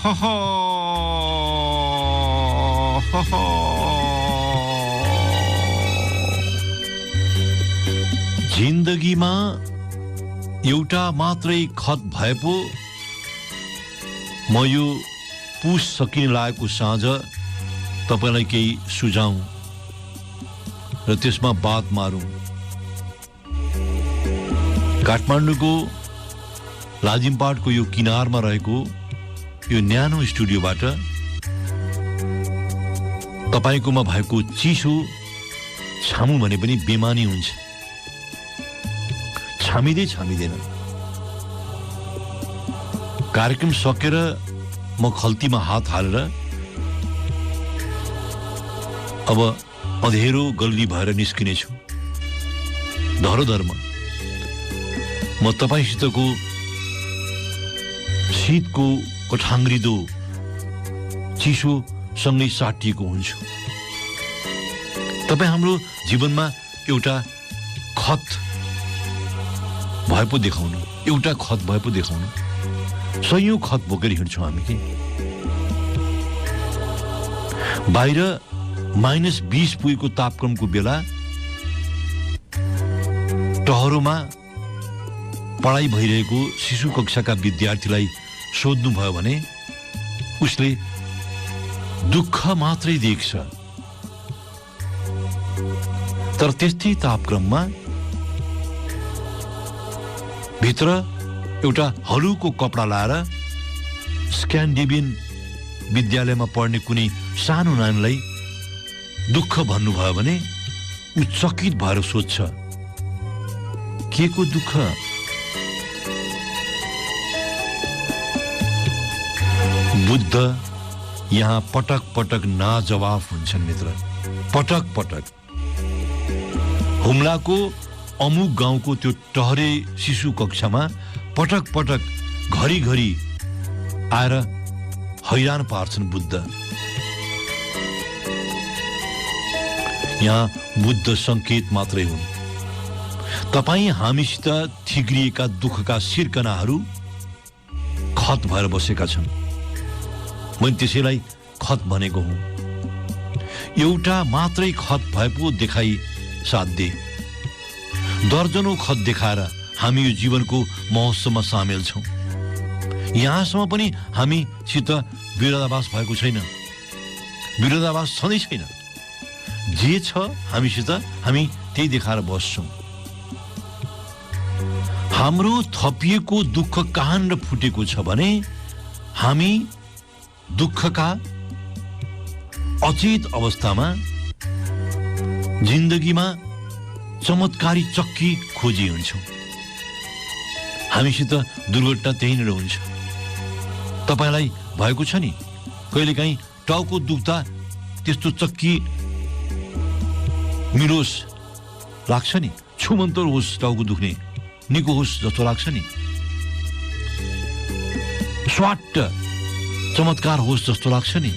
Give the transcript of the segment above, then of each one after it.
हा हा हा हा जिन्दगीमा एउटा मात्रै खत भए पो म यो पुस सकिन लागेको साँझ तपाईलाई केही सुझाउ र त्यसमा बात मारौं। काठमाडौँको लाजिमपाटको यो किनारमा रहेको यो न्यानो स्टुडियोबाट तपाईकोमा भएको चिसो छामु भने पनि बेमानी हुन्छ। छामिँदैन। कार्यक्रम सकेर म खल्तीमा हात हालेर अब अँधेरो गल्ली भएर निस्किनेछु। धरोधरमा म तपाईसितको शीतको कठाङ्ग्रिदो चिसो सँगै साटिएको हुन्छु। तपाई हाम्रो जीवनमा एउटा खत भए पो देखाउनु, एउटा खत भए पो देखाउनु। सयौं खत बोकेर हिँड्छौँ हामी कि बाहिर -20 पुगेको तापक्रमको बेला टहरोमा पढाइ भइरहेको शिशु कक्षाका विद्यार्थीलाई सोध्नुभयो भने उसले दुःख मात्रै देख्छ। तर त्यस्तै तापक्रममा भित्र एउटा हलुको कपडा लाएर स्क्यान्डिनेभियन विद्यालयमा पढ्ने कुनै सानो नानीलाई दुःख भन्नुभयो भने ऊ चकित भएर सोध्छ, के को दुःख? बुद्ध यहाँ पटक पटक नाजवाफ हुन्छन् मित्र, पटक पटक। हुम्लाको अमुक गाउँको त्यो टहरे शिशु कक्षामा पटक पटक घरिघरि आएर हैरान पार्छन् बुद्ध। यहाँ बुद्ध संकेत मात्रै हुन्। तपाई हामीसित थिग्रिएका दुःखका सिर्कनाहरू खत भएर बसेका छन्। मैले त्यसैलाई खत भनेको हुँ। एउटा मात्रै खत भए पो देखाई साध्य। दर्जनौं खत देखाएर हामी यो जीवनको महोत्सवमा सामेल छौं। यहाँसम्म पनि हामीसित विरोधाभास भएको छैन। विरोधाभास छँदै छैन। जे छ हामीसित हामी त्यही देखाएर बस्छौं। हाम्रो थपिएको दुःख कहाँनिर फुटेको छ भने हामी दुःखका अचेत अवस्थामा जिन्दगीमा चमत्कारी चक्की खोजी हुन्छौं। हामीसित दुर्घटना त्यहीँनिर हुन्छ। तपाईलाई भएको छ नि, कहिलेकाहीँ टाउको दुख्दा त्यस्तो चक्की मिलोस् लाग्छ नि, छुमन्तर होस् टाउको दुख्ने, निको होस् जस्तो लाग्छ नि, स्वाट चमत्कार होस् जस्तो लाग्छ नि।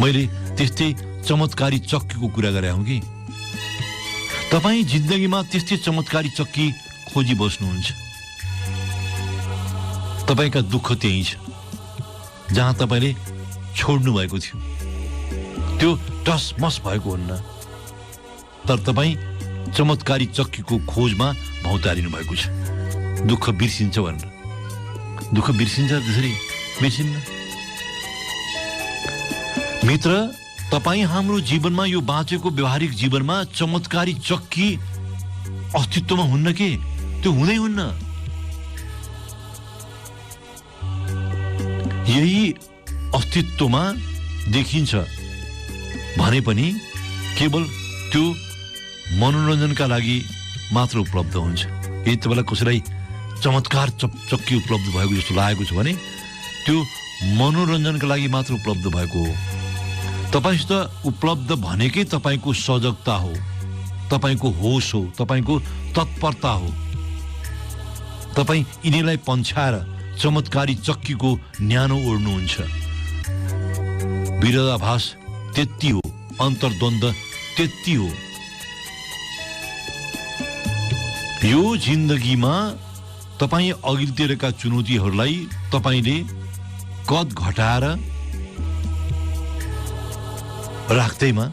मैले त्यस्तै चमत्कारी चक्कीको कुरा गरे हुँ कि तपाई जिन्दगीमा त्यस्तै चमत्कारी चक्की खोजी बस्नुहुन्छ। तपाईका दुःख त्यही छ जहाँ तपाईले छोड्नु भएको थियो। त्यो टसमस भएको हुन्न, तर तपाई चमत्कारी चक्कीको खोजमा भौतारिनु भएको छ। दुःख बिर्सिन्छ भनेर। दुःख बिर्सिन्छ त्यसरी? बिर्सिन्न। मित्र, तपाई हाम्रो जीवनमा, यो बाँचेको व्यवहारिक जीवनमा चमत्कारी चक्की अस्तित्वमा हुन्न के? त्यो हुँदै हुन्न। यही अस्तित्वमा देखिन्छ भने पनि केवल त्यो मनोरञ्जनका लागि मात्र उपलब्ध हुन्छ। यदि तपाईलाई कसैलाई चमत्कार चक्की उपलब्ध भएको जस्तो लागेको छ भने त्यो मनोरञ्जनका लागि मात्र उपलब्ध भएको हो। तपाईसित उपलब्ध भनेकै तपाईको सजगता हो, तपाईको होस हो, तपाईको तत्परता हो। तपाई यिनीलाई पन्छाएर चमत्कारी चक्कीको न्यानो ओढ्नुहुन्छ। विरोधाभास त्यति हो, अन्तर्द्वन्द्व त्यति हो। यो जिन्दगीमा तपाईँ अघिल्तिरका चुनौतीहरूलाई तपाईँले कद घटाएर राख्दैमा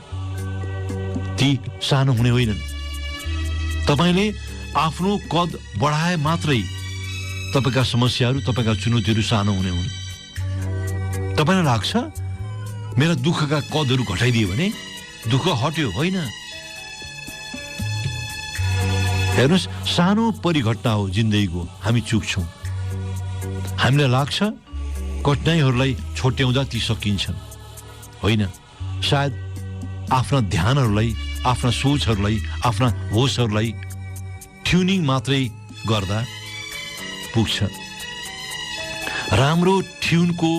ती सानो हुने होइनन्। तपाईँले आफ्नो कद बढाए मात्रै तपाईँका समस्याहरू, तपाईँका चुनौतीहरू सानो हुने हुन्। तपाईँलाई लाग्छ मेरा दुःखका कदहरू घटाइदियो भने दुःख हट्यो, होइन। हेर्नुहोस्, सानो परिघटना हो जिन्दगीको, हामी चुक्छौँ। हामीलाई लाग्छ कठिनाइहरूलाई छोट्याउँदा ती सकिन्छन्, होइन। सायद आफ्ना ध्यानहरूलाई, आफ्ना सोचहरूलाई, आफ्ना होसहरूलाई ट्युनिङ मात्रै गर्दा पुग्छ। राम्रो ट्युनको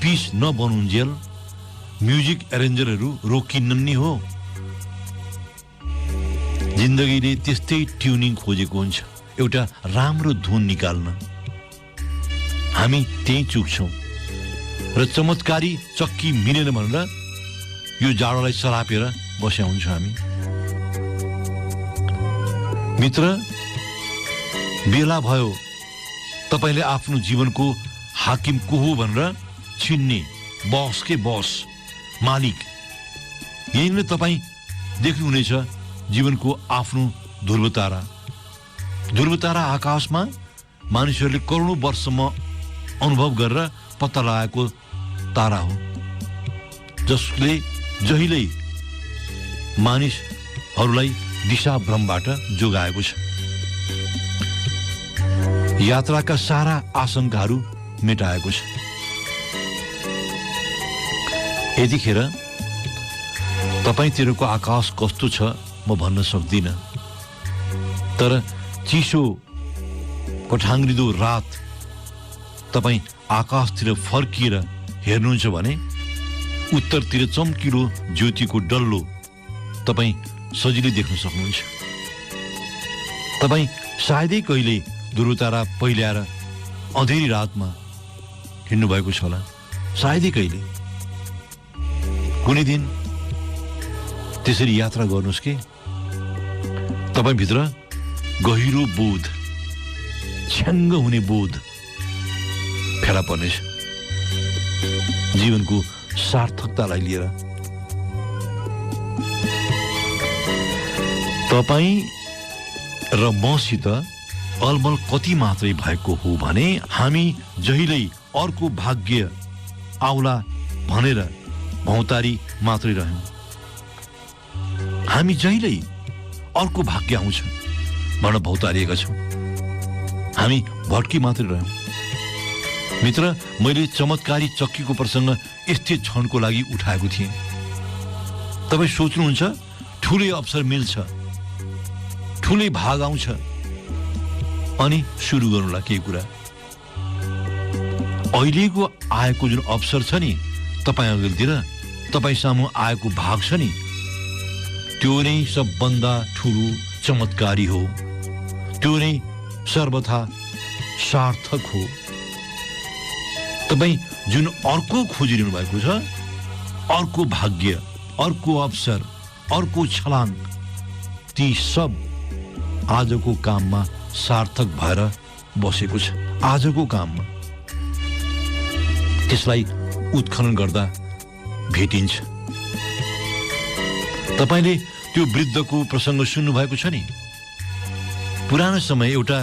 पिस नबनुन्जेल म्युजिक एरेन्जरहरू रोकिन्न नि हो। जिन्दगीले त्यस्तै ट्युनिङ खोजेको हुन्छ, एउटा राम्रो धुन निकाल्न। हामी त्यही चुक्छौँ र चमत्कारी चक्की मिलेन भनेर यो जाडोलाई सरापेर बस्या हुन्छौँ हामी। मित्र, बेला भयो तपाईँले आफ्नो जीवनको हाकिम को हो भनेर चिन्ने, बस के बस, मालिक। यहीँले तपाईँ देख्नुहुनेछ जीवनको आफ्नो ध्रुवतारा। ध्रुवतारा आकाशमा मानिसहरूले करोडौँ वर्षसम्म अनुभव गरेर पत्ता लगाएको तारा हो, जसले जहिल्यै मानिसहरूलाई दिशाभ्रमबाट जोगाएको छ। यात्राका सारा आशंकाहरू मेटाएको छ। यतिखेर तपाईँतिरको आकाश कस्तो छ म भन्न सक्दिनँ, तर चिसो कठाङ्ग्रिदो रात तपाईँ आकाशतिर फर्किएर हेर्नुहुन्छ भने उत्तरतिर चम्किलो ज्योतिको डल्लो तपाईँ सजिलै देख्न सक्नुहुन्छ। तपाईँ सायदै कहिले ध्रुवतारा पहिल्याएर अँधेरी रातमा हिँड्नुभएको छ होला, सायदै कहिले। कुनै दिन त्यसरी यात्रा गर्नुहोस् कि तपाईँभित्र गहिरो बोध, छ्याङ्ग हुने बोध फेला पर्नेछ जीवनको सार्थकतालाई लिएर। तपाईँ र मसित अलमल कति मात्रै भएको हो भने हामी जहिल्यै अर्को भाग्य आउला भनेर भौतारी मात्रै रह्यौँ। हामी जहिल्यै अर्को भाग्य आउँछ भनेर भौतारिएका छौँ, हामी भट्की मात्रै रह्यौँ। मित्र, मैले चमत्कारी चक्कीको प्रसङ्ग यस्तै क्षणको लागि उठाएको थिएँ। तपाईँ सोच्नुहुन्छ ठुलै अवसर मिल्छ, ठुलै भाग आउँछ, अनि सुरु गर्नुला केही कुरा। अहिलेको आएको जुन अवसर छ नि, तपाईँ अघिल्तिर तपाईँ सामु आएको भाग छ नि, त्यो नै सबभन्दा ठुलो चमत्कारी हो, त्यो नै सर्वथा सार्थक हो। तपाईँ जुन अर्को खोजिरहनु भएको छ, अर्को भाग्य, अर्को अवसर, अर्को छलाङ, ती सब आजको काममा सार्थक भएर बसेको छ। आजको काममा त्यसलाई उत्खनन गर्दा भेटिन्छ। तपाईँले त्यो वृद्धको प्रसङ्ग सुन्नु भएको छ नि। पुरानो समय एउटा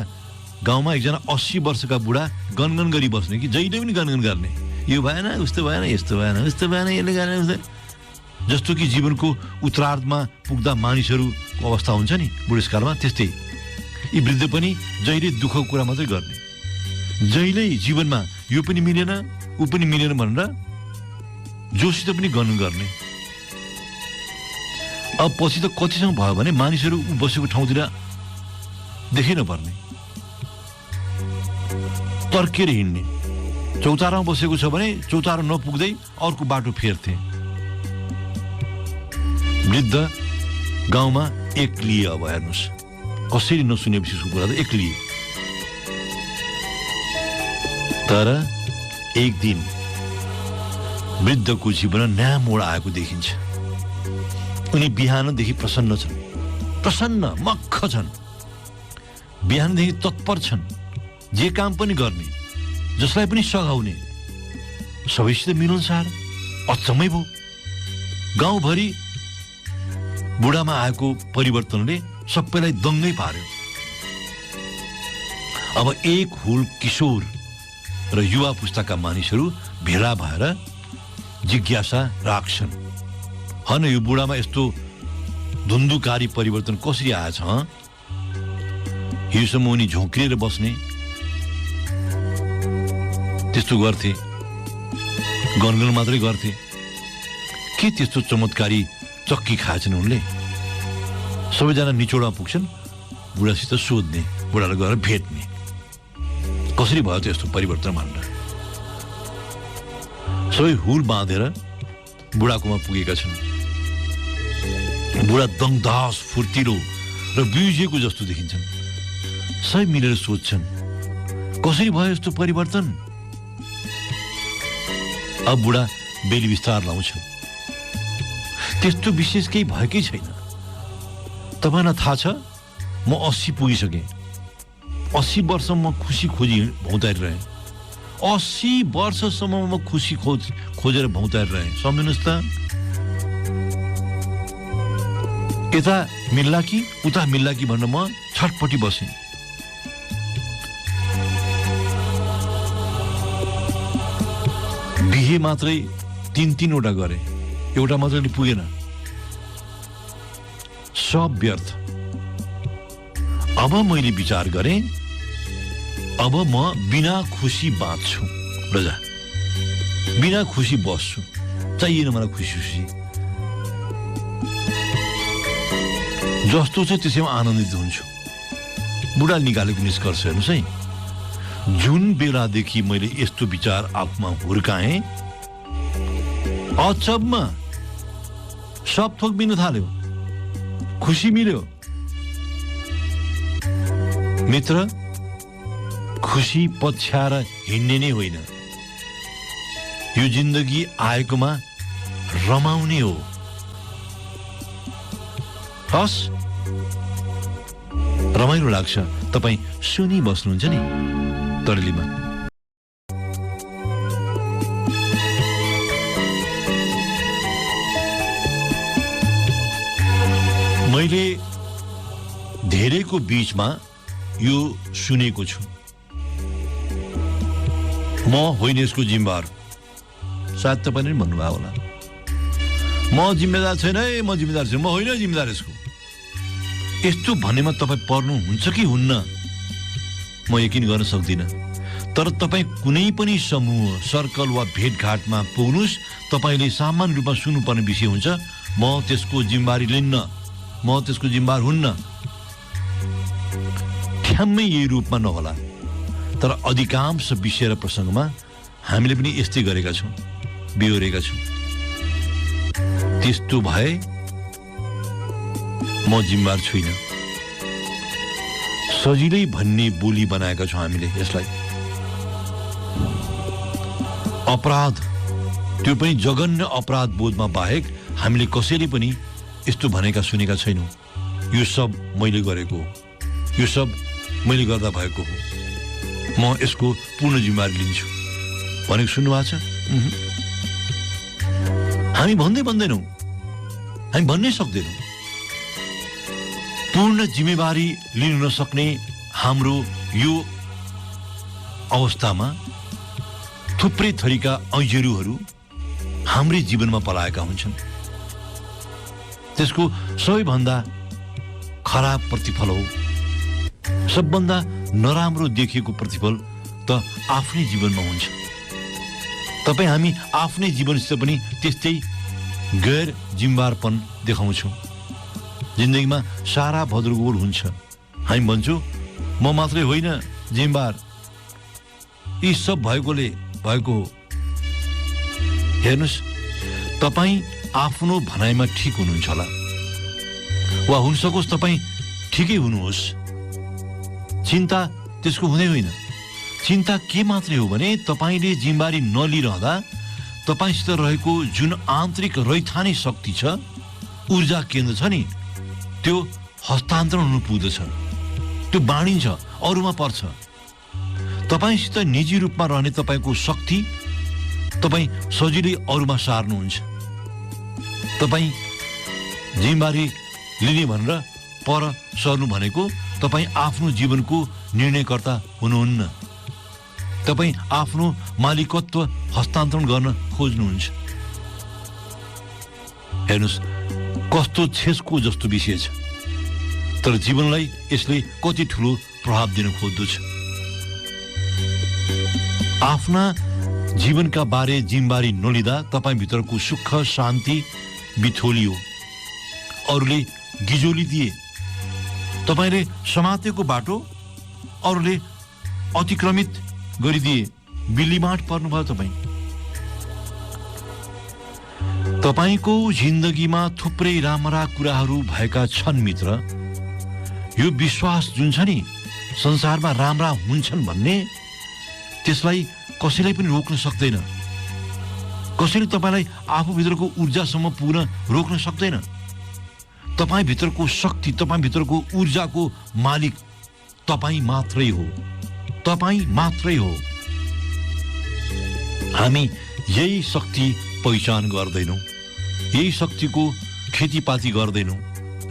गाउँमा एकजना 80 वर्षका बुढा गनगन गरी बस्ने कि जहिले पनि गनगन गर्ने, यो भएन, उस्तो भएन, यस्तो भएन, उस्तो भएन, यसले गर्ने, उस्तो। जस्तो कि जीवनको उत्तरार्धमा पुग्दा मानिसहरूको अवस्था हुन्छ नि बुढेसकालमा, त्यस्तै यी वृद्ध पनि जहिले दुःखको कुरा मात्रै गर्ने, जहिल्यै जीवनमा यो पनि मिलेन, ऊ पनि मिलेन भनेर जोसित पनि गनगन गर्ने। अब पछि त कतिसँग भयो भने मानिसहरू बसेको ठाउँतिर देखै नपर्ने, तर्केर हिँड्ने। चौतारामा बसेको छ भने चौतारा नपुग्दै अर्को बाटो फेर्थे। वृद्ध गाउँमा एक्लिए। अब हेर्नुहोस्, कसरी नसुनेपछि उसको कुरा त एक्लिए। तर एक दिन वृद्धको जीवनमा नयाँ मोड आएको देखिन्छ। उनी बिहानदेखि प्रसन्न छन्, प्रसन्न मक्ख छन्, बिहानदेखि तत्पर छन्, जे काम पनि गर्ने, जसलाई पनि सघाउने, सबैसित मिलनसार। अचम्मै भयो, गाउँभरि बुढामा आएको परिवर्तनले सबैलाई दङ्गै पार्यो। अब एक हुल किशोर र युवा पुस्ताका मानिसहरू भेला भएर जिज्ञासा राख्छन्, हन यो बुढामा यस्तो धुन्धुकारी परिवर्तन कसरी आएछ? हिजोसम्म उनी झोक्रिएर बस्ने, त्यस्तो गर्थे, गनगन मात्रै गर्थे। के त्यस्तो चमत्कारी चक्की खाएछन् उनले? सबैजना निचोडमा पुग्छन्, बुढासित सोध्ने, बुढालाई गएर भेट्ने, कसरी भयो त यस्तो परिवर्तन भनेर। सबै हुल बाँधेर बुढाकोमा पुगेका छन्। बुढा दङदास, फुर्तिलो र बिउजिएको जस्तो देखिन्छन्। सबै मिलेर सोध्छन्, कसरी भयो यस्तो परिवर्तन? अब बुढा बेली विस्तार लाउँछन्, त्यस्तो विशेष केही भएकै छैन। तपाईँलाई थाहा छ, म 80 पुगिसकेँ। 80 वर्षसम्म खुसी खोजी भौँतारिरहेँ। 80 वर्षसम्म म खुसी खोजेर भौँतारिरहेँ। सम्झिनुहोस् त, यता मिल्ला कि उता मिल्ला कि भनेर म छटपटी बसेँ। बिहे मात्रै 3-3वटा गरे, एउटा मात्रैले पुगेन, सब व्यर्थ। अब मैले विचार गरेँ, अब म बिना खुसी बाँच्छु रजा, बिना खुसी बस्छु, चाहिएन मलाई खुसी। जस्तो छ त्यसैमा आनन्दित हुन्छु। बुढा निकालेको निष्कर्ष हेर्नुहोस् है। जुन बेलादेखि मैले यस्तो विचार आफूमा हुर्काएँ, अचम्म सब थोक बिन थाल्यो, खुसी मिल्यो। मित्र, खुसी पछ्याएर हिँड्ने नै होइन, यो जिन्दगी आएकोमा रमाउने हो। हस्, रमाइलो लाग्छ। तपाईँ सुनि बस्नुहुन्छ नि तरेलीमा। मैले धेरैको बीचमा यो सुनेको छु। म होइन यसको जिम्मेवार, सायद तपाईँले पनि भन्नुभयो होला। म जिम्मेदार छैन है, म जिम्मेदार छु, म होइन जिम्मेदार यसको। यस्तो भन्नेमा तपाईँ पर्नुहुन्छ कि हुन्न म यकिन गर्न सक्दिनँ। तर तपाईँ कुनै पनि समूह, सर्कल वा भेटघाटमा पुग्नुहोस्, तपाईँले सामान्य रूपमा सुन्नुपर्ने विषय हुन्छ, म त्यसको जिम्मेवारी लिन्न, म त्यसको जिम्मेवार हुन्न। ठ्याम्मै यही रूपमा नहोला, तर अधिकांश विषय र प्रसङ्गमा हामीले पनि यस्तै गरेका छौँ, बिहोरेका छौँ। त्यस्तो भए म जिम्मेवार छुइनँ। सजिलै भन्ने बोली बनाएका छौँ हामीले यसलाई। अपराध, त्यो पनि जघन्य अपराध बोधमा बाहेक हामीले कसैले पनि यस्तो भनेका सुनेका छैनौँ, यो सब मैले गरेको हो, यो सब मैले गर्दा भएको हो, म यसको पूर्ण जिम्मेवारी लिन्छु भनेको सुन्नुभएको छ? हामी भन्दैनौँ, हामी भन्नै सक्दैनौँ। पूर्ण जिम्मेवारी लिन नसक्ने हाम्रो यो अवस्थामा थुप्रै थरीका ऐजेरूहरू हाम्रै जीवनमा पलाएका हुन्छन्। त्यसको सबैभन्दा खराब प्रतिफल हो, सबभन्दा नराम्रो देखिएको प्रतिफल त आफ्नै जीवनमा हुन्छ। तपाईँ हामी आफ्नै जीवनसित पनि त्यस्तै गैर जिम्मेवारपन देखाउँछौँ। जिन्दगीमा सारा भद्रगोल हुन्छ। हामी भन्छौँ म मात्रै होइन जिम्मेवार, यी सब भएकोले भएको हो। हेर्नुहोस्, तपाईँ आफ्नो भनाइमा ठिक हुनुहुन्छ होला, वा हुन सकोस् तपाईँ ठिकै हुनुहोस्। चिन्ता त्यसको हुँदै होइन। चिन्ता के मात्रै हो भने तपाईँले जिम्मेवारी नलिरहँदा तपाईँसित रहेको जुन आन्तरिक रैथाने शक्ति छ, ऊर्जा केन्द्र छ नि, त्यो हस्तान्तरण हुनु पुग्दछ, त्यो बाँडिन्छ, अरूमा पर्छ। तपाईसित निजी रूपमा रहने तपाईको शक्ति तपाई सजिलै अरूमा सार्नुहुन्छ। तपाई जिम्मेवारी लिने भनेर पर सर्नु भनेको तपाई आफ्नो जीवनको निर्णयकर्ता हुनुहुन्न। तपाई आफ्नो मालिकत्व हस्तान्तरण गर्न खोज्नुहुन्छ। हेर्नुस् कस्तो छेस्को जस्तो विषय छ, तर जीवनलाई यसले कति ठुलो प्रभाव दिन खोज्दछ। आफ्ना जीवनका बारे जिम्मेवारी नलिँदा तपाई भित्रको सुख शान्ति बिथोलियो, अरूले गिजोली दिए, तपाईले समातेको बाटो अरूले अतिक्रमित गरिदिए, बिल्लीमाट पर्नुभयो तपाई। तपाईको जिन्दगीमा थुप्रै राम्रा कुराहरू भएका छन् मित्र। यो विश्वास जुन छ नि संसारमा राम्रा हुन्छन् भन्ने, त्यसलाई कसैले पनि रोक्न सक्दैन। कसैले तपाईलाई आफूभित्रको ऊर्जासम्म पुग्न रोक्न सक्दैन। तपाई भित्रको शक्ति, तपाई भित्रको ऊर्जाको मालिक तपाई मात्रै हो, तपाई मात्रै हो। हामी यही शक्ति पहिचान गर्दैनौँ, यही शक्तिको खेतीपाती गर्दैनौँ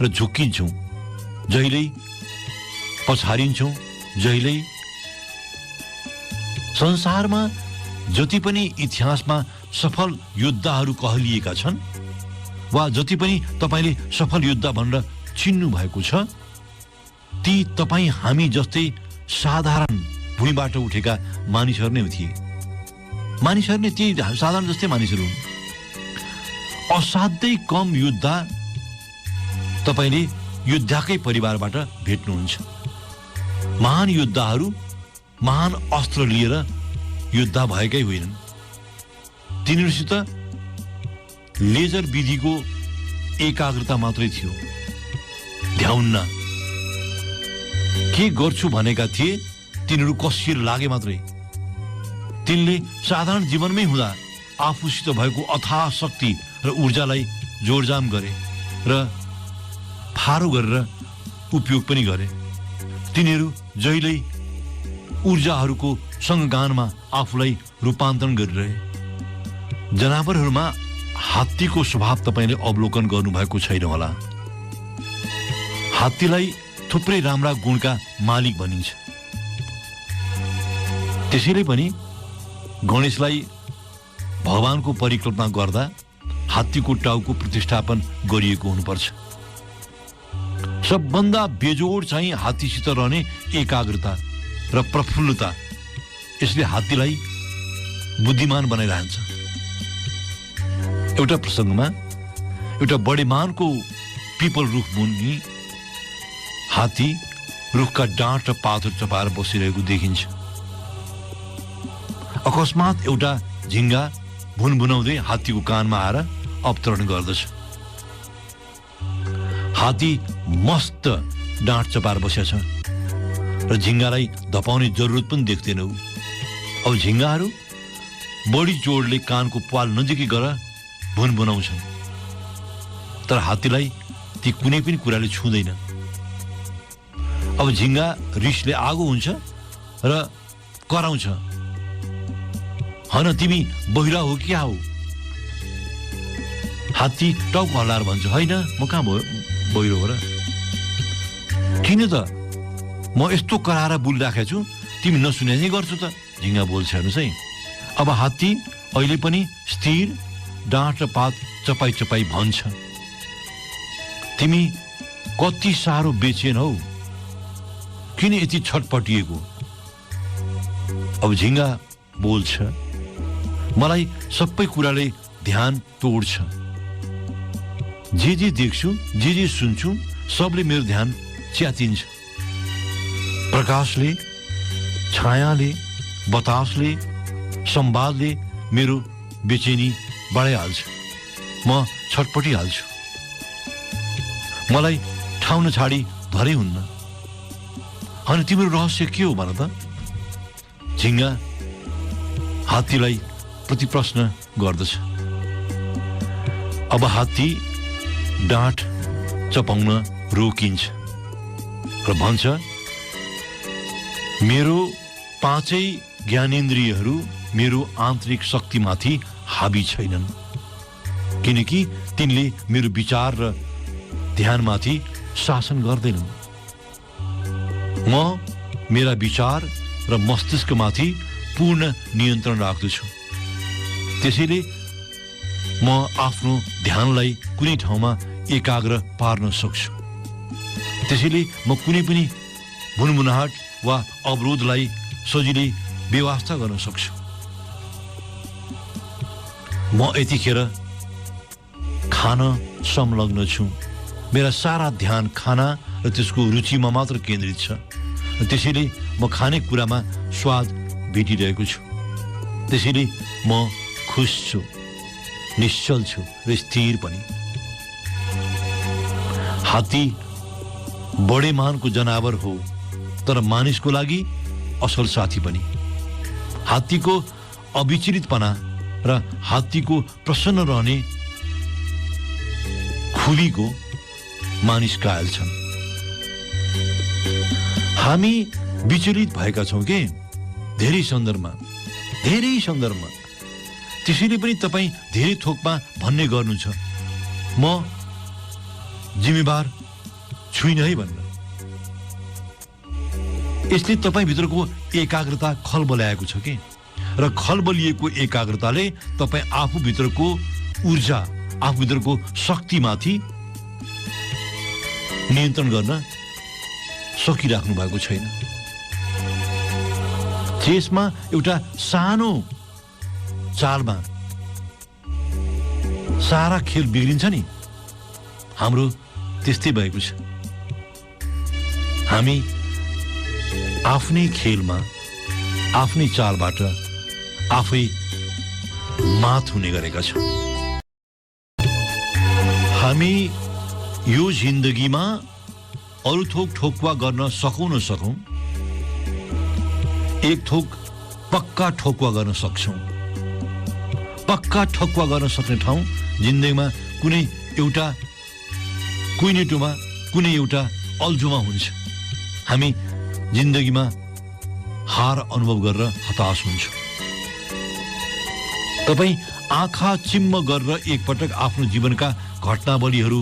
र झुक्किन्छौँ, जहिल्यै पछारिन्छौँ, जहिल्यै। संसारमा जति पनि इतिहासमा सफल योद्धाहरू कहलिएका छन् वा जति पनि तपाईले सफल योद्धा भनेर चिन्नु भएको छ, ती तपाई हामी जस्तै साधारण भुइँबाट उठेका मानिसहरू नै थिए। मानिसहरू नै ती साधारण जस्तै मानिसहरू हुन्। असाध्यै कम योद्धा तपाईले योद्धाकै परिवारबाट भेट्नुहुन्छ। महान योद्धाहरू महान अस्त्र लिएर योद्धा भएकै होइनन्। तिनीहरूसित लेजर विधिको एकाग्रता मात्रै थियो, ध्याउन्न। के गर्छु भनेका थिए तिनीहरू कसिएर लागे मात्रै। तिनले साधारण जीवनमै हुँदा आफूसित भएको अथाह शक्ति र ऊर्जालाई जोडजाम गरे र फारो गरेर उपयोग पनि गरे। तिनीहरू जहिल्यै ऊर्जाहरूको सँगगानमा आफूलाई रूपान्तरण गरिरहे। जनावरहरूमा हात्तीको स्वभाव तपाईले अवलोकन गर्नुभएको छैन होला। हात्तीलाई थुप्रै राम्रा गुणका मालिक भनिन्छ। त्यसैले पनि गणेशलाई भगवानको परिकल्पना गर्दा हात्तीको टाउको प्रतिष्ठापन गरिएको हुनुपर्छ। सबभन्दा बेजोड चाहिँ हात्तीसित रहने एकाग्रता र प्रफुल्लता, यसले हात्तीलाई बुद्धिमान बनाइरहन्छ। एउटा प्रसङ्गमा एउटा बडेमानको पिपल रुख मुनि हात्ती रुखका डाँठ र पातहरू चपाएर बसिरहेको देखिन्छ। अकस्मात एउटा झिङ्गा भुनभुनाउँदै हात्तीको कानमा आएर अवतरण गर्दछ। हात्ती मस्त डाँठ चपाएर बसेछ र झिङ्गालाई धपाउने जरुरत पनि देख्दैन। अब झिङ्गाहरू बढी जोडले कानको प्वाल नजिकै गएर भुनभुनाउँछन्, तर हात्तीलाई ती कुनै पनि कुराले छुँदैन। अब झिङ्गा रिसले आगो हुन्छ र कराउँछ, हन तिमी बहिरा हो क्या हो? हात्ती टाउको हल्लाएर भन्छ, होइन म कहाँ बहिरो हो र? किन त म यस्तो कराएर बोलिराखेको छु, तिमी नसुने नै गर्छु त? झिङ्गा बोल्छ। हेर्नुहोस् है, अब हात्ती अहिले पनि स्थिर डाँठ र पात चपाई चपाई भन्छ, तिमी कति साह्रो बेचेन हौ, किन यति छटपटिएको? अब झिङ्गा बोल्छ, मलाई सबै कुराले ध्यान तोड्छ। जे देख्छु, जे सुन्छु, सबले मेरो ध्यान च्यातिन्छ। प्रकाशले, छायाले, बतासले, संवादले मेरो बेचैनी बढाइहाल्छ। म छटपटिहाल्छु। मलाई ठाउँ नछाडी धरै हुन्न। अनि तिम्रो रहस्य के हो भन त? झिङ्गा हात्तीलाई प्रति प्रश्न गर्दछ। अब हात्ती डाँठ चपाउन रोकिन्छ र भन्छ, मेरो पाँचै ज्ञानेन्द्रियहरू मेरो आन्तरिक शक्तिमाथि हाबी छैनन्, किनकि तिनले मेरो विचार र ध्यानमाथि शासन गर्दैनन्। म मेरा विचार र मस्तिष्कमाथि पूर्ण नियन्त्रण राख्दछु। त्यसैले म आफ्नो ध्यानलाई कुनै ठाउँमा एकाग्र पार्न सक्छु। त्यसैले म कुनै पनि भुनभुनाहट वा अवरोधलाई सजिलै व्यवस्था गर्न सक्छु। म यतिखेर खान संलग्न छु। मेरा सारा ध्यान खाना र त्यसको रुचिमा मात्र केन्द्रित छ। त्यसैले म खाने कुरामा स्वाद भेटिरहेको छु। त्यसैले म खुश छु, निश्चल छु र स्थिर पनि। हात्ती बडे मानको जनावर हो, तर मानिसको लागि असल साथी पनि। हात्तीको अविचलितपना र हात्तीको प्रसन्न रहने खुबीको मानिस कायल छन्। हामी विचलित भएका छौँ के धेरै सन्दर्भमा। त्यसैले पनि तपाईँ धेरै थोकमा भन्ने गर्नुहुन्छ, म जिम्मेवार छुइनँ है भन्न। यसले तपाईँभित्रको एकाग्रता खलबल्याएको छ कि, र खलबलिएको एकाग्रताले तपाईँ आफूभित्रको ऊर्जा, आफूभित्रको शक्तिमाथि नियन्त्रण गर्न सकिराख्नु भएको छैन। चेसमा एउटा सानो चालमा सारा खेल बिग्रिन्छ नि, हाम्रो त्यस्तै भएको छ। हामी आफ्नै खेलमा, आफ्नै चालबाट आफै मात हुने गरेका छौँ। हामी यो जिन्दगीमा अरू थोक ठोकुवा गर्न सकौँ नसकौँ, एक थोक पक्का ठोकुवा गर्न सक्छौँ। पक्का ठोकुवा गर्न सक्ने ठाउँ जिन्दगीमा कुनै एउटा कुइनेटोमा, कुनै एउटा अल्झोमा हुन्छ। हामी जिन्दगीमा हार अनुभव गरेर हताश हुन्छौँ। तपाईँ आँखा चिम्म गरेर एकपटक आफ्नो जीवनका घटनावलीहरू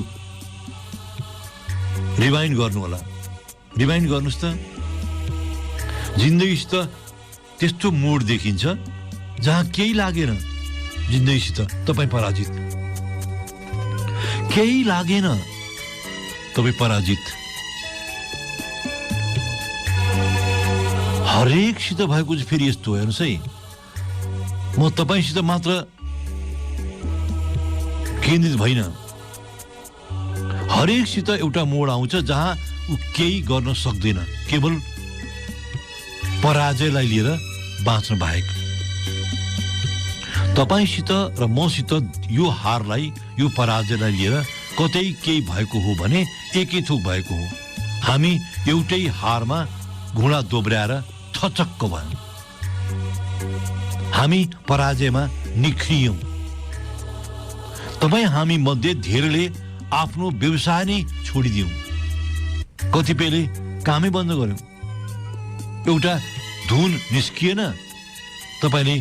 रिवाइन्ड गर्नुहोला। रिवाइन्ड गर्नुहोस् त। जिन्दगीसित त्यस्तो मोड देखिन्छ जहाँ केही लागेन, जिन्दगीसित तपाईँ पराजित। केही लागेन, तपाईँ पराजित। हरेकसित भएको चाहिँ फेरि यस्तो हो, हेर्नुहोस् है, म तपाईँसित मात्र केन्द्रित भइन। हरेकसित एउटा मोड आउँछ जहाँ ऊ केही गर्न सक्दैन, केवल पराजयलाई लिएर बाँच्न बाहेक। तपाईँसित र मसित यो हारलाई, यो पराजयलाई लिएर कतै केही भएको हो भने एकै थोक भएको हो। हामी एउटै हारमा घुँडा दोब्र्याएर थचक्क भयौँ। हामी पराजयमा निख्रियौँ। तपाईँ हामी मध्ये धेरैले आफ्नो व्यवसाय नै छोडिदियौँ। कतिपयले कामै बन्द गर्यौँ। एउटा धुन निस्किएन, तपाईँले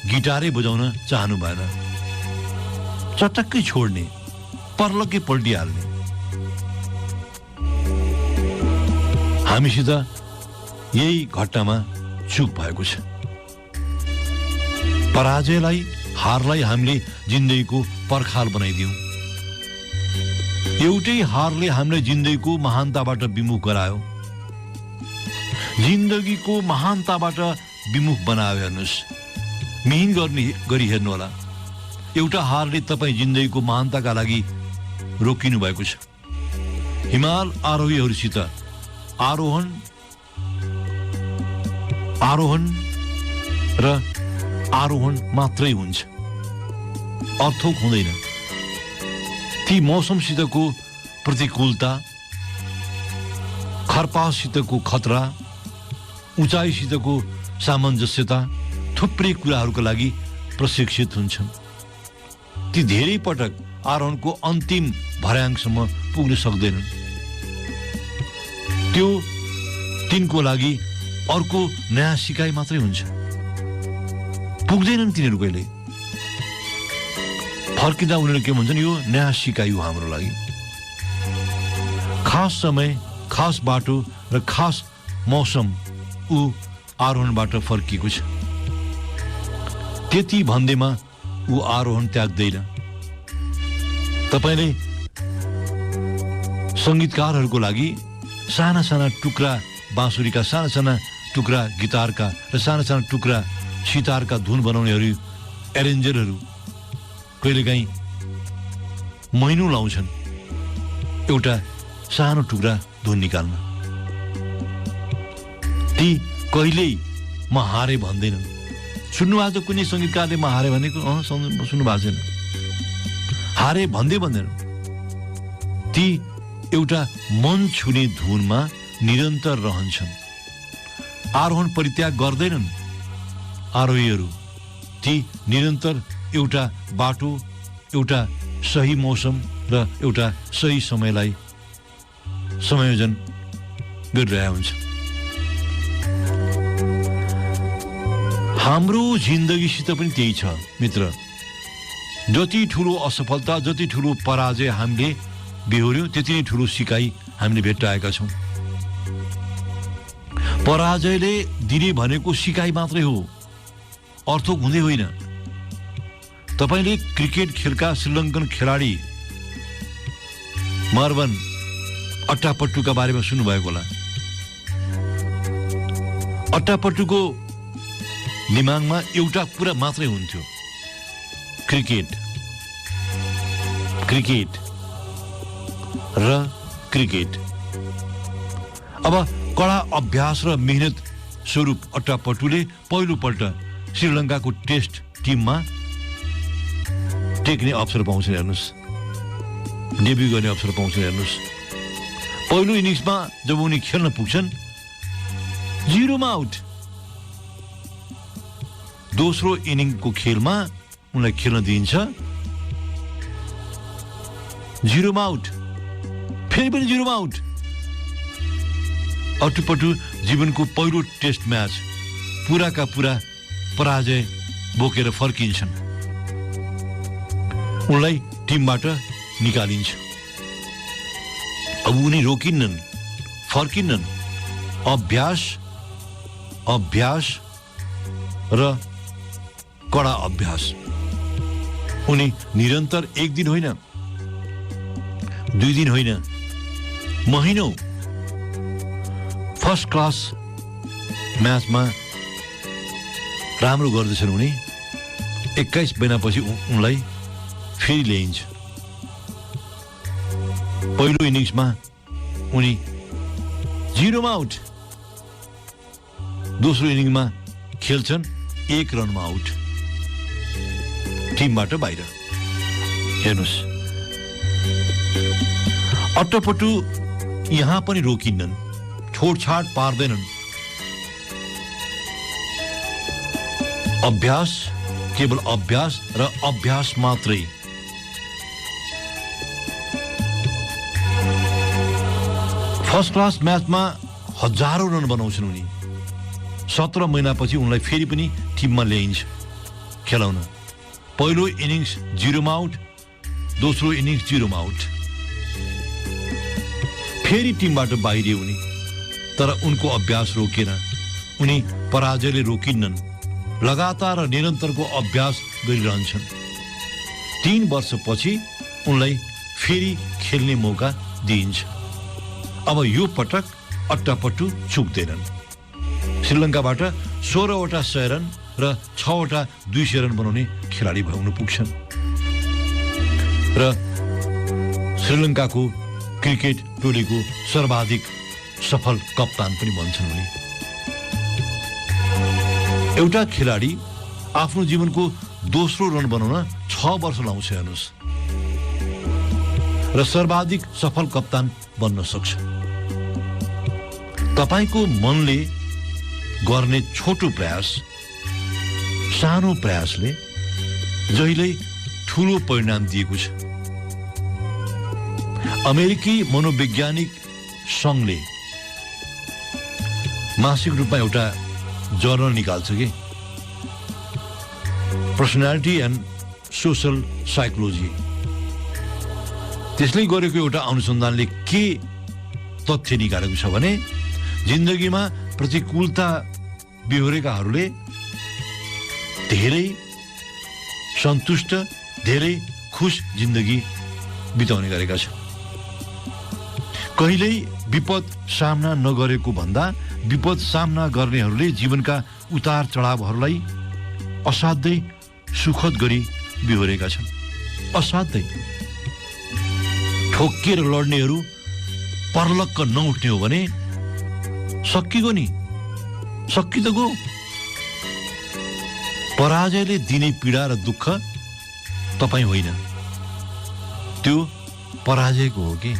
गिटारै बजाउन चाहनु भएन, चटक्कै छोड्ने, पर्लक्कै पल्टिहाल्ने। हामीसित यही घटनामा चुक भएको छ। पराजयलाई, हारलाई हामीले जिन्दगीको पर्खाल बनाइदियौँ। एउटै हारले हामीलाई जिन्दगीको महानताबाट विमुख गरायो। जिन्दगीको महानताबाट विमुख बनायो। हेर्नुहोस्, मिहिन गरी हेर्नु होला। एउटा हारले तपाईँ जिन्दगीको महानताका लागि रोकिनु भएको छ। हिमाल आरोहीहरूसित आरोहण र आरोहण मात्रै हुन्छ, अर्थोक हुँदैन। ती मौसमसितको प्रतिकूलता, खरपातसितको खतरा, उचाइसितको सामञ्जस्यता, थुप्रै कुराहरूका लागि प्रशिक्षित हुन्छन्। ती धेरै पटक आरोहणको अन्तिम भर्याङसम्म पुग्न सक्दैनन्। त्यो तिनको लागि अर्को नयाँ सिकाइ मात्रै हुन्छ, पुग्दैनन् तिनीहरू कहिले। फर्किँदा उनीहरू के भन्छन्, यो नयाँ सिकाइ हो हाम्रो लागि। खास समय, खास बाटो र खास मौसम ऊ आरोहणबाट फर्किएको छ। त्यति भन्दैमा ऊ आरोहण त्याग्दैन। तपाईले संगीतकारहरूको लागि साना साना टुक्रा बाँसुरीका, साना साना टुक्रा गिटारका र साना साना टुक्रा सितारका धुन बनाउनेहरू, एरेन्जरहरू कहिलेकाहीँ महिनौ लाउँछन् एउटा सानो टुक्रा धुन निकाल्न। ती कहिल्यै म हारे भन्दैनन्। सुन्नुभएको छ कुनै संगीतकारले म हारे भनेको? सुन्नु भएको छैन। हारे भन्दै भन्दैन। ती एउटा मन छुने धुनमा निरन्तर रहन्छन्। आरोहण परित्याग गर्दैनन् आरोहीहरू। ती निरन्तर एउटा बाटो, एउटा सही मौसम र एउटा सही समयलाई समायोजन गरिरहेका हुन्छ। हाम्रो जिन्दगीसित पनि त्यही छ मित्र। जति ठुलो असफलता, जति ठुलो पराजय हामीले बेहोर्यौं, त्यति नै ठुलो सिकाइ हामीले भेट्टाएका छौँ। पराजयले दिने भनेको सिकाइ मात्रै हो, अर्थक हुँदै होइन। तपाईले क्रिकेट खेलका श्रीलङ्कन खेलाडी मार्वन अट्टापट्टुका बारेमा सुन्नुभएको होला। अट्टापट्टुको दिमागमा एउटा कुरा मात्रै हुन्थ्यो, क्रिकेट, क्रिकेट र क्रिकेट। अब कडा अभ्यास र मेहनत स्वरूप अट्टापट्टुले पहिलोपल्ट श्रीलङ्काको टेस्ट टिममा टेक्ने अवसर पाउँछन्। हेर्नुहोस्, डेब्यू गर्ने अवसर पाउँछन्। हेर्नुहोस्, पहिलो इनिङ्समा जब उनी खेल्न पुग्छन् 0मा आउट। दोस्रो इनिङको खेलमा उनलाई खेल्न दिइन्छ, 0मा आउट, फेरि पनि 0मा आउट। अट्टापट्टु जीवनको पहिलो टेस्ट म्याच पुराका पुरा पराजय बोकेर फर्किन्छन्। उनलाई टिमबाट निकालिन्छ। अब उनी रोकिन्नन्, फर्किन्नन्। अभ्यास, अभ्यास र कडा अभ्यास। उनी निरन्तर एक दिन होइन, 2 दिन होइन, महिनौ फर्स्ट क्लास म्याचमा राम्रो गर्दैछन्। उनी 21 महिनापछि उनलाई फेरि ल्याइन्छ। पहिलो इनिङ्समा उनी 0मा आउट, दोस्रो इनिङमा खेल्छन् 1 रनमा आउट, टिमबाट बाहिर। हेर्नुहोस्, अट्टापट्टु यहाँ पनि रोकिन्नन्, छोडछाड पार्दैनन्। अभ्यास, केवल अभ्यास र अभ्यास मात्रै। फर्स्ट क्लास म्याचमा हजारौं रन बनाउँछन् उनी। 17 महिनापछि उनलाई फेरि पनि टिममा ल्याइन्छ खेलाउन। पहिलो इनिङ्स 0मा आउट, दोस्रो इनिङ्स 0मा आउट, फेरि टिमबाट बाहिरिए उनी। तर उनको अभ्यास रोकेन, उनी पराजयले रोकिन्नन्। लगातार र निरन्तरको अभ्यास गरिरहन्छन्। 3 वर्षपछि उनलाई फेरि खेल्ने मौका दिइन्छ। अब यो पटक अट्टापट्टु चुक्दैनन्। श्रीलङ्काबाट 16वटा 100 रन र 6वटा 200 रन बनाउने खेलाडी भउन पुग्छन् र श्रीलङ्काको क्रिकेट टोलीको सर्वाधिक सफल कप्तान पनि बन्छन् उनी। एउटा खेलाडी आफ्नो जीवनको दोस्रो रन बनाउन 6 वर्ष लाउँछ। हेर्नुहोस्, र सर्वाधिक सफल कप्तान बन्न सक्छ। तपाईको मनले गर्ने छोटो प्रयास, सानो प्रयासले जहिल्यै ठूलो परिणाम दिएको छ। अमेरिकी मनोवैज्ञानिक संघले मासिक रूपमा एउटा जर्नल निकाल्छ कि पर्सनालिटी एन्ड सोशल साइकोलोजी। त्यसले गरेको एउटा अनुसन्धानले के तथ्य निकालेको छ भने जिन्दगीमा प्रतिकूलता बिहोरेकाहरूले धेरै सन्तुष्ट, धेरै खुश जिन्दगी बिताउने गरेका छन्। कहिल्यै विपद सामना नगरेको भन्दा विपद सामना गर्नेहरूले जीवनका उतार चढावहरूलाई असाध्यै सुखद गरी बिहोरेका छन्। असाध्यै। ठोकिएर लड्नेहरू पर्लक्क नउठ्ने हो भने सकिगयो नि, सकि त गयो। पराजयले दिने पीडा र दुःख तपाईँ होइन, त्यो पराजयको हो कि।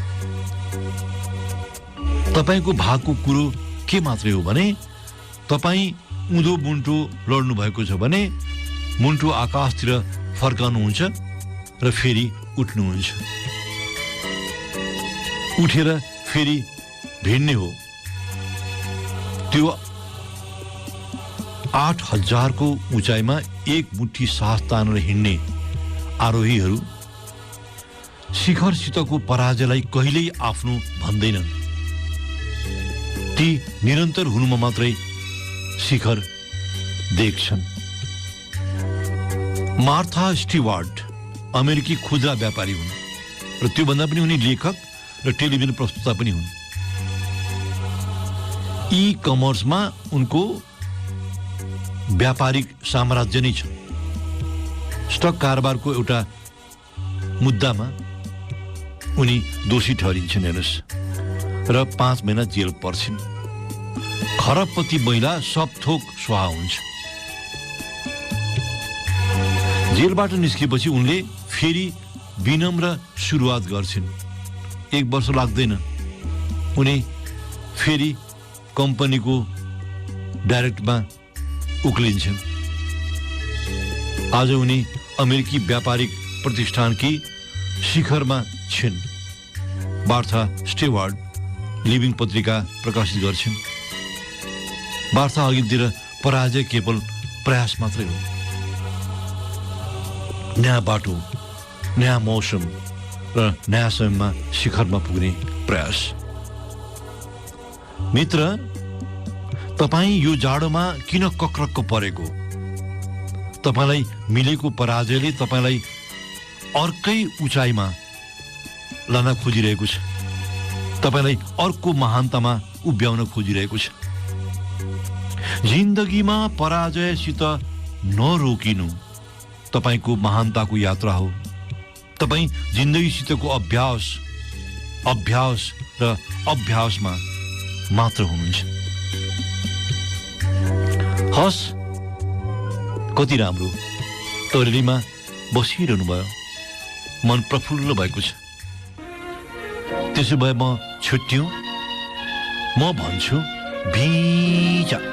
तपाईँको भएको कुरो के मात्रै हो भने तपाईँ उँधो मुन्टो लड्नु भएको छ भने मुन्टो आकाशतिर फर्काउनुहुन्छ र फेरि उठ्नुहुन्छ। उठेर फेरि भिड्ने हो। त्यो 8,000 को उचाइमा एक मुठी सास तानेर हिँड्ने आरोहीहरू शिखरसितको पराजयलाई कहिल्यै आफ्नो भन्दैनन्। ती निरन्तर हुनुमा मात्रै शिखर देख्छन्। मार्था स्टिवार्ट अमेरिकी खुद्रा व्यापारी हुन् र त्योभन्दा पनि उनी लेखक र टेलिभिजन प्रस्तुता पनि हुन्। ई कमर्समा उनको व्यापारिक साम्राज्य नै छ। स्टक कारोबारको एउटा मुद्दामा उनी दोषी ठहरिन्छन् हेर्नुहोस् र 5 महिना जेल पर्छिन्। खरबपति महिला सब थोक स्वाहा हुन्छ। जेलबाट निस्केपछि उनले फेरि विनम्र सुरुवात गर्छिन्। 1 वर्ष लाग्दैन, उनी फेरि कम्पनीको डाइरेक्टरमा उक्लिन्छन्। आज उनी अमेरिकी व्यापारिक प्रतिष्ठानकी शिखरमा छिन्। मार्था स्टिवार्ट लिभिङ पत्रिका प्रकाशित गर्छिन्। वार्ता अघितिर पराजय केवल प्रयास मात्रै हो। नयाँ बाटो, नयाँ मौसम र नयाँ समयमा शिखरमा पुग्ने प्रयास। मित्र, तपाईँ यो जाडोमा किन कक्रक्क परेको? तपाईलाई मिलेको पराजयले तपाईलाई अर्कै उचाइमा लान खोजिरहेको छ। तपाईलाई अर्को महानतामा उभ्याउन खोजिरहेको छ। जिन्दगीमा पराजयसित नरोकिनु तपाईको महानताको यात्रा हो। तपाईँ जिन्दगीसितको अभ्यास र अभ्यासमा मात्र हुनुहुन्छ। हस्, कति राम्रो तरेलीमा बसिरहनु भयो। मन प्रफुल्ल भएको छ। त्यसो भए म छुट्टियौँ। म भन्छु भिजा।